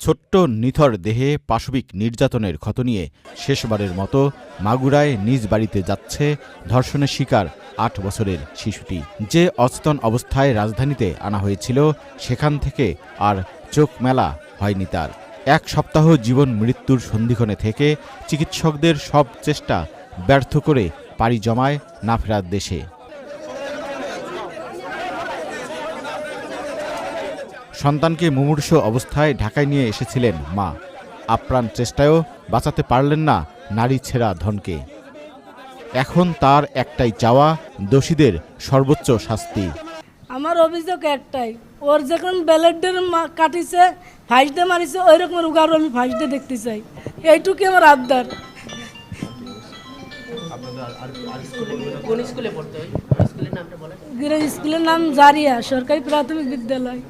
ছোট্ট নিথর দেহে পাশবিক নির্যাতনের ক্ষত নিয়ে শেষবারের মতো মাগুরায় নিজ বাড়িতে যাচ্ছে ধর্ষণের শিকার ৮ বছরের শিশুটি। যে অচেতন অবস্থায় রাজধানীতে আনা হয়েছিল, সেখান থেকে আর চোখ মেলা হয়নি তার। ১ সপ্তাহ জীবন মৃত্যুর সন্ধিক্ষণে থেকে চিকিৎসকদের সব চেষ্টা ব্যর্থ করে পাড়ি জমায় না ফেরার দেশে। সন্তানকে মুমূর্ষু অবস্থায় ঢাকায় নিয়ে এসেছিলেন মা। আপ্রাণ চেষ্টায়ও বাঁচাতে পারলেন না নারী ছেঁড়া ধনকে। এখন তার একটাই চাওয়া, দোষীদের সর্বোচ্চ শাস্তি। আমার অভিযোগ একটাই, ওর যখন ব্যালেটের কাটিছে, ফাইস দিয়ে মারিছে, ওই রকমের উগারও আমি ফাইস দিয়ে দেখতে চাই। এইটুকু আমার আবদার। স্কুলের নাম জারিয়া সরকারি প্রাথমিক বিদ্যালয়।